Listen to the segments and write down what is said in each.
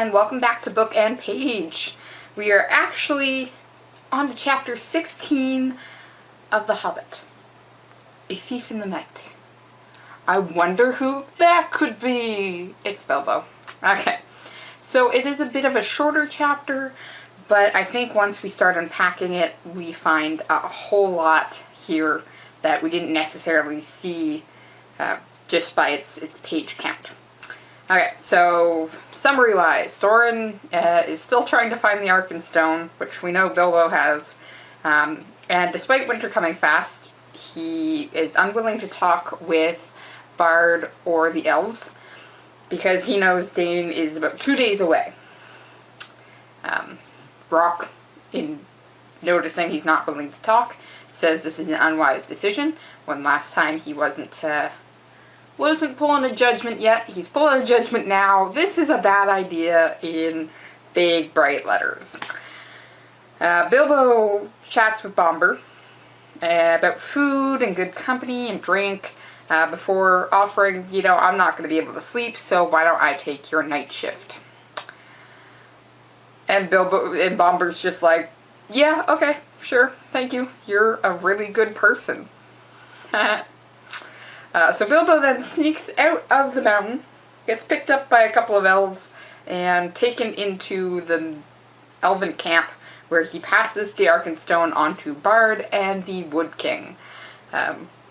and welcome back to Book and Page. We are actually on to chapter 16 of The Hobbit, A Thief in the Night. I wonder who that could be. It's Bilbo. Okay, so it is a bit of a shorter chapter, but I think once we start unpacking it, we find a whole lot here that we didn't necessarily see just by its page count. Okay, so summary-wise, Thorin is still trying to find the Arkenstone, which we know Bilbo has, and despite winter coming fast, he is unwilling to talk with Bard or the elves, because he knows Dane is about 2 days away. Brock, in noticing he's not willing to talk, says this is an unwise decision, when last time he wasn't pulling a judgment yet. He's pulling a judgment now. This is a bad idea in big, bright letters. Bilbo chats with Bombur about food and good company and drink before offering, I'm not going to be able to sleep, so why don't I take your night shift? And Bombur's just like, yeah, okay, sure, thank you. You're a really good person. So Bilbo then sneaks out of the mountain, gets picked up by a couple of elves, and taken into the elven camp, where he passes the Arkenstone on to Bard and the Wood King.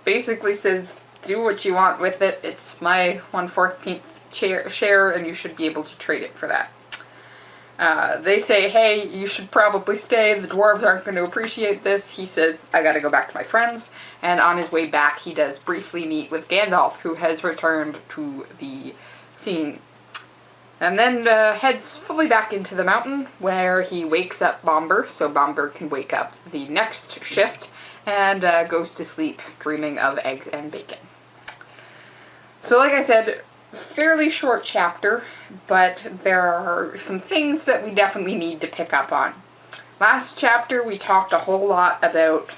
Basically says, do what you want with it, it's my 1/14th share, and you should be able to trade it for that. They say, hey, you should probably stay, the dwarves aren't going to appreciate this. He says, I gotta go back to my friends, and on his way back he does briefly meet with Gandalf, who has returned to the scene. And then heads fully back into the mountain, where he wakes up Bombur, so Bombur can wake up the next shift, and goes to sleep, dreaming of eggs and bacon. So like I said, fairly short chapter, but there are some things that we definitely need to pick up on. Last chapter we talked a whole lot about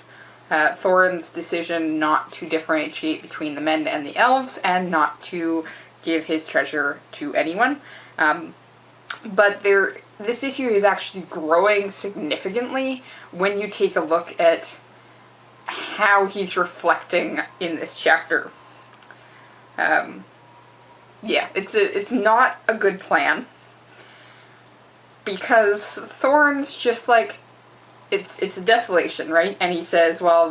Thorin's decision not to differentiate between the men and the elves, and not to give his treasure to anyone. But this issue is actually growing significantly when you take a look at how he's reflecting in this chapter. Yeah, it's not a good plan, because Thorin's just like, it's a desolation, right? And he says, well,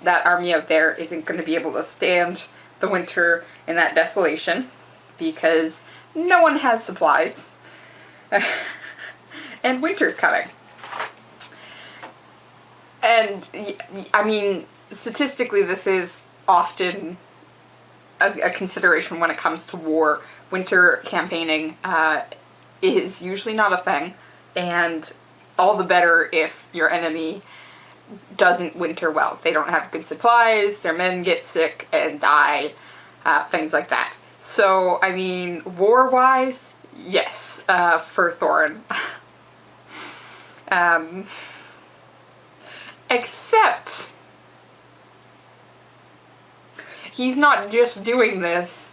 that army out there isn't going to be able to stand the winter in that desolation, because no one has supplies, and winter's coming. And, I mean, statistically this is often a consideration when it comes to war. Winter campaigning is usually not a thing, and all the better if your enemy doesn't winter well. They don't have good supplies, their men get sick and die, things like that. So, I mean, war-wise, yes, for Thorin. Except he's not just doing this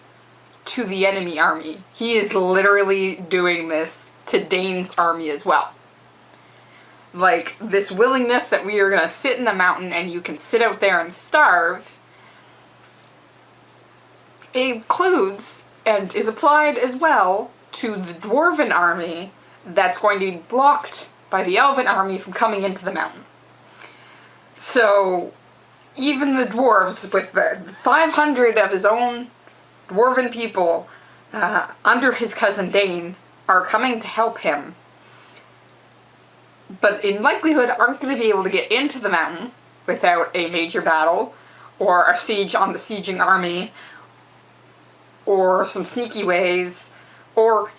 to the enemy army. He is literally doing this to Dane's army as well. Like, this willingness that we are going to sit in the mountain and you can sit out there and starve, includes and is applied as well to the dwarven army that's going to be blocked by the elven army from coming into the mountain. So even the dwarves, with the 500 of his own dwarven people under his cousin Dane, are coming to help him, but in likelihood aren't going to be able to get into the mountain without a major battle, or a siege on the sieging army, or some sneaky ways, or,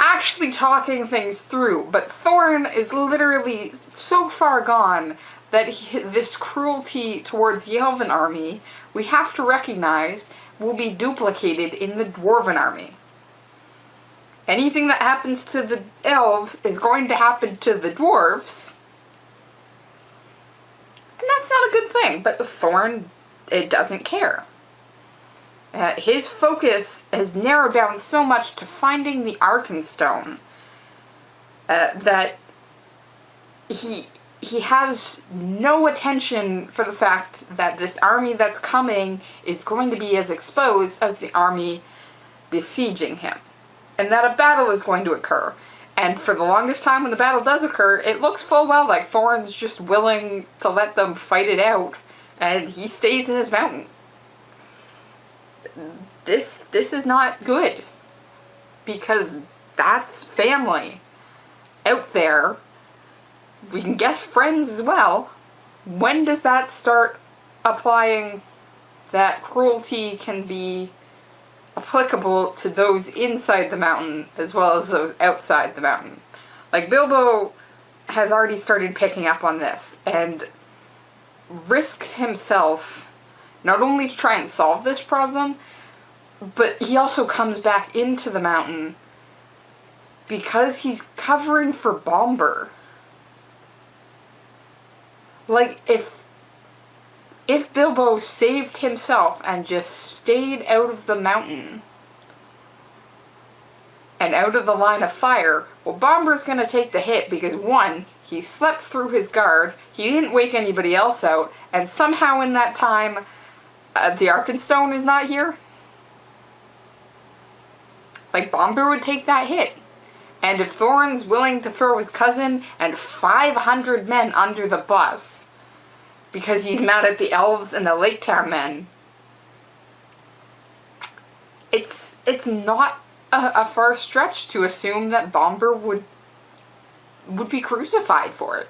actually talking things through. But Thorin is literally so far gone that this cruelty towards the elven army, we have to recognize, will be duplicated in the dwarven army. Anything that happens to the elves is going to happen to the dwarves, and that's not a good thing, but Thorin, it doesn't care. His focus has narrowed down so much to finding the Arkenstone that he has no attention for the fact that this army that's coming is going to be as exposed as the army besieging him, and that a battle is going to occur. And for the longest time when the battle does occur, it looks full well like Thorin's just willing to let them fight it out, and he stays in his mountain. This is not good, because that's family out there. We can guess friends as well. When does that start applying that cruelty can be applicable to those inside the mountain as well as those outside the mountain? Like, Bilbo has already started picking up on this and risks himself not only to try and solve this problem, but he also comes back into the mountain because he's covering for Bombur. Like, if Bilbo saved himself and just stayed out of the mountain and out of the line of fire, well, Bombur's gonna take the hit because, one, he slept through his guard, he didn't wake anybody else out, and somehow in that time, the Arkenstone is not here. Like, Bombur would take that hit. And if Thorin's willing to throw his cousin and 500 men under the bus because he's mad at the elves and the Lake Town men, it's not a far stretch to assume that Bombur would be crucified for it.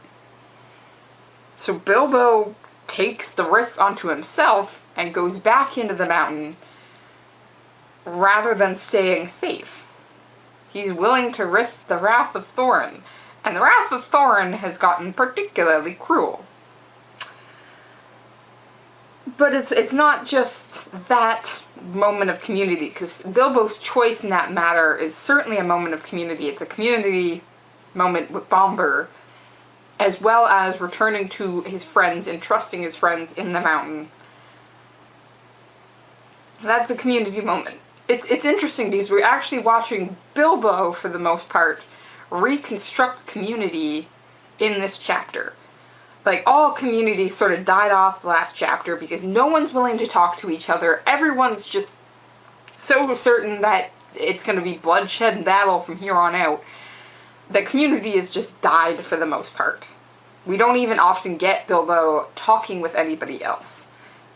So Bilbo takes the risk onto himself and goes back into the mountain rather than staying safe. He's willing to risk the wrath of Thorin, and the wrath of Thorin has gotten particularly cruel. But it's not just that moment of community, because Bilbo's choice in that matter is certainly a moment of community. It's a community moment with Bombur, as well as returning to his friends and trusting his friends in the mountain. That's a community moment. It's interesting because we're actually watching Bilbo, for the most part, reconstruct community in this chapter. Like, all community sort of died off the last chapter because no one's willing to talk to each other. Everyone's just so certain that it's going to be bloodshed and battle from here on out. The community has just died for the most part. We don't even often get Bilbo talking with anybody else.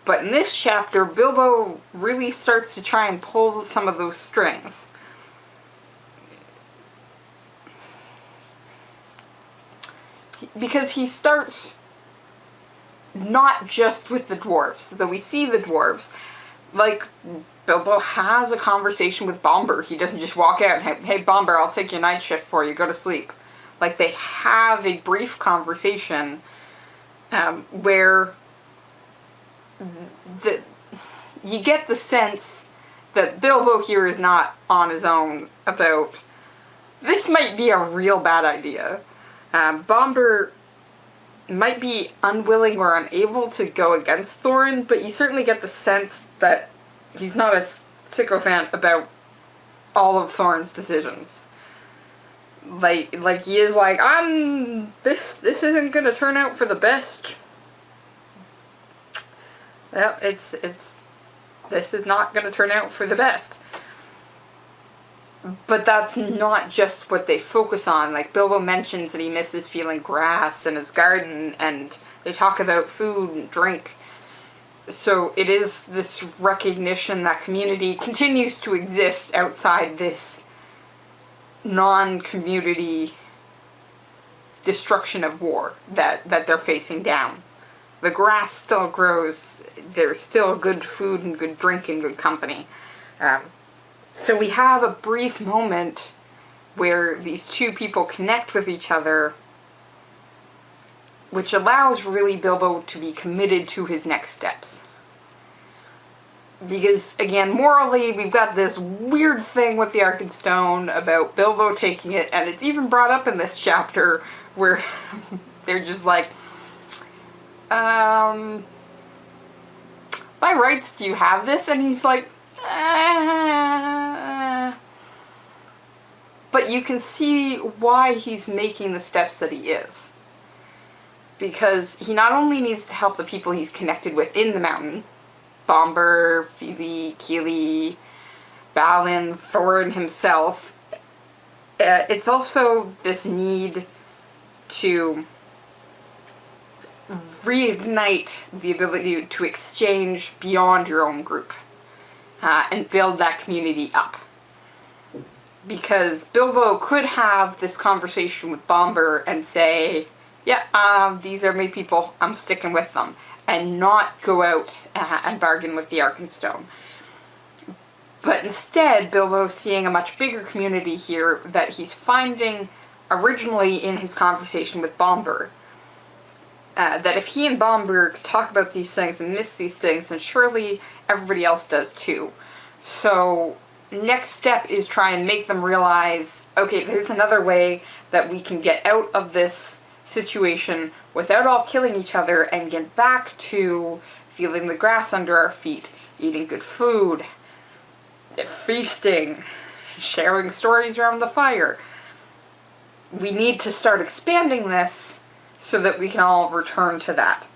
But in this chapter, Bilbo really starts to try and pull some of those strings. Because he starts not just with the dwarves, though we see the dwarves. Like, Bilbo has a conversation with Bombur. He doesn't just walk out and, hey Bombur, I'll take your night shift for you, go to sleep. Like, they have a brief conversation where you get the sense that Bilbo here is not on his own about, this might be a real bad idea. Bombur might be unwilling or unable to go against Thorin, but you certainly get the sense that he's not a sycophant about all of Thorin's decisions. Like he is like, this isn't gonna turn out for the best. Well, this is not gonna turn out for the best. But that's not just what they focus on. Like, Bilbo mentions that he misses feeling grass in his garden, and they talk about food and drink. So it is this recognition that community continues to exist outside this non-community destruction of war that they're facing down. The grass still grows, there's still good food and good drink and good company. So we have a brief moment where these two people connect with each other, which allows really Bilbo to be committed to his next steps. Because, again, morally, we've got this weird thing with the Arkenstone about Bilbo taking it, and it's even brought up in this chapter where they're just like, by rights, do you have this? And he's like, But you can see why he's making the steps that he is. Because he not only needs to help the people he's connected with in the mountain, Bombur, Fili, Kili, Balin, Thorin himself, it's also this need to reignite the ability to exchange beyond your own group and build that community up. Because Bilbo could have this conversation with Bombur and say, yeah, these are my people, I'm sticking with them, and not go out and bargain with the Arkenstone. But instead, Bilbo's seeing a much bigger community here that he's finding originally in his conversation with Bombur. That if he and Bombur talk about these things and miss these things, then surely everybody else does too. So, next step is try and make them realize, okay, there's another way that we can get out of this situation without all killing each other and get back to feeling the grass under our feet, eating good food, feasting, sharing stories around the fire. We need to start expanding this so that we can all return to that.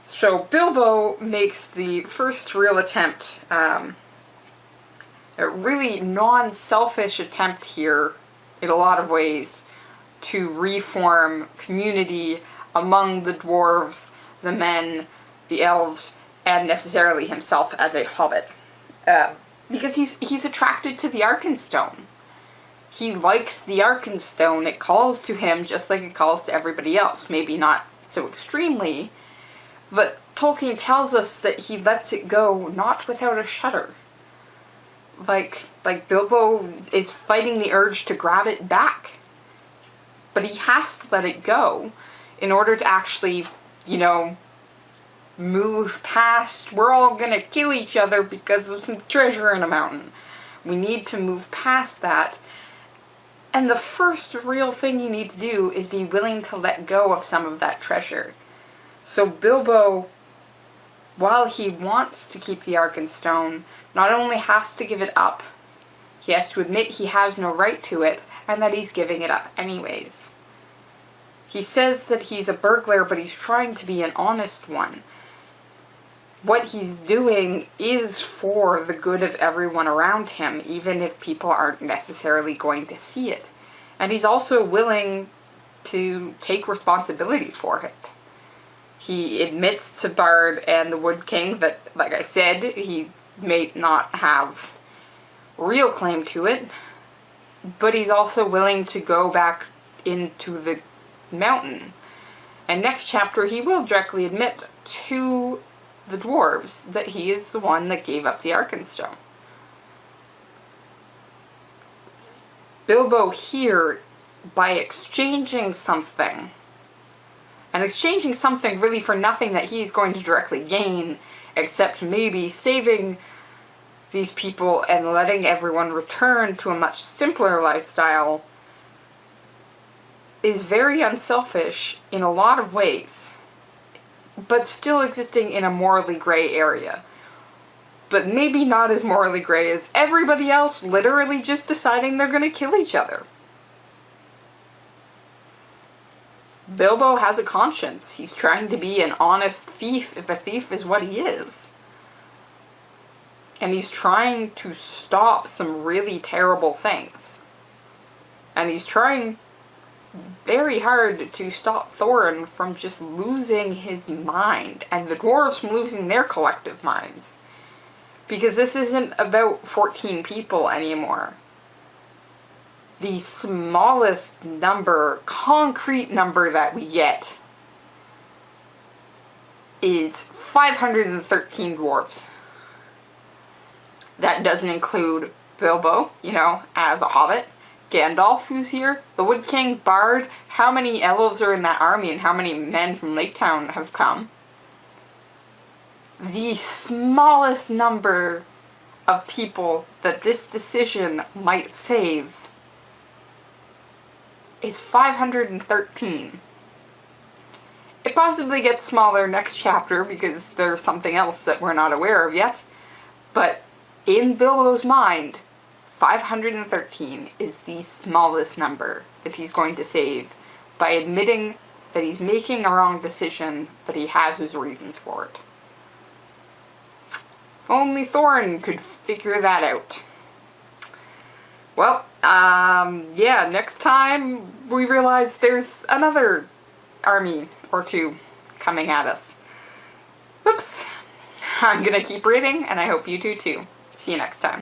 So Bilbo makes the first real attempt, a really non-selfish attempt here, in a lot of ways, to reform community among the dwarves, the men, the elves, and necessarily himself as a hobbit. Because he's attracted to the Arkenstone. He likes the Arkenstone. It calls to him just like it calls to everybody else. Maybe not so extremely, but Tolkien tells us that he lets it go not without a shudder. Like Bilbo is fighting the urge to grab it back. But he has to let it go in order to actually, move past, we're all gonna kill each other because of some treasure in a mountain. We need to move past that. And the first real thing you need to do is be willing to let go of some of that treasure. So Bilbo, while he wants to keep the Arkenstone, not only has to give it up, he has to admit he has no right to it, and that he's giving it up anyways. He says that he's a burglar, but he's trying to be an honest one. What he's doing is for the good of everyone around him, even if people aren't necessarily going to see it. And he's also willing to take responsibility for it. He admits to Bard and the Wood King that, like I said, he may not have real claim to it, but he's also willing to go back into the mountain. And next chapter he will directly admit to the dwarves that he is the one that gave up the Arkenstone. Bilbo here, by exchanging something, and exchanging something really for nothing that he's going to directly gain, except maybe saving these people and letting everyone return to a much simpler lifestyle, is very unselfish in a lot of ways, but still existing in a morally gray area. But maybe not as morally gray as everybody else literally just deciding they're gonna kill each other. Bilbo has a conscience. He's trying to be an honest thief, if a thief is what he is. And he's trying to stop some really terrible things. And he's trying very hard to stop Thorin from just losing his mind, and the dwarves from losing their collective minds. Because this isn't about 14 people anymore. The smallest number, concrete number that we get is 513 dwarves. That doesn't include Bilbo, as a hobbit, Gandalf, who's here, the Wood King, Bard. How many elves are in that army, and how many men from Lake Town have come? The smallest number of people that this decision might save is 513. It possibly gets smaller next chapter because there's something else that we're not aware of yet, but in Bilbo's mind, 513 is the smallest number that he's going to save by admitting that he's making a wrong decision, but he has his reasons for it. Only Thorin could figure that out. Well, yeah, next time we realize there's another army or two coming at us. Oops. I'm gonna keep reading, and I hope you do too. See you next time.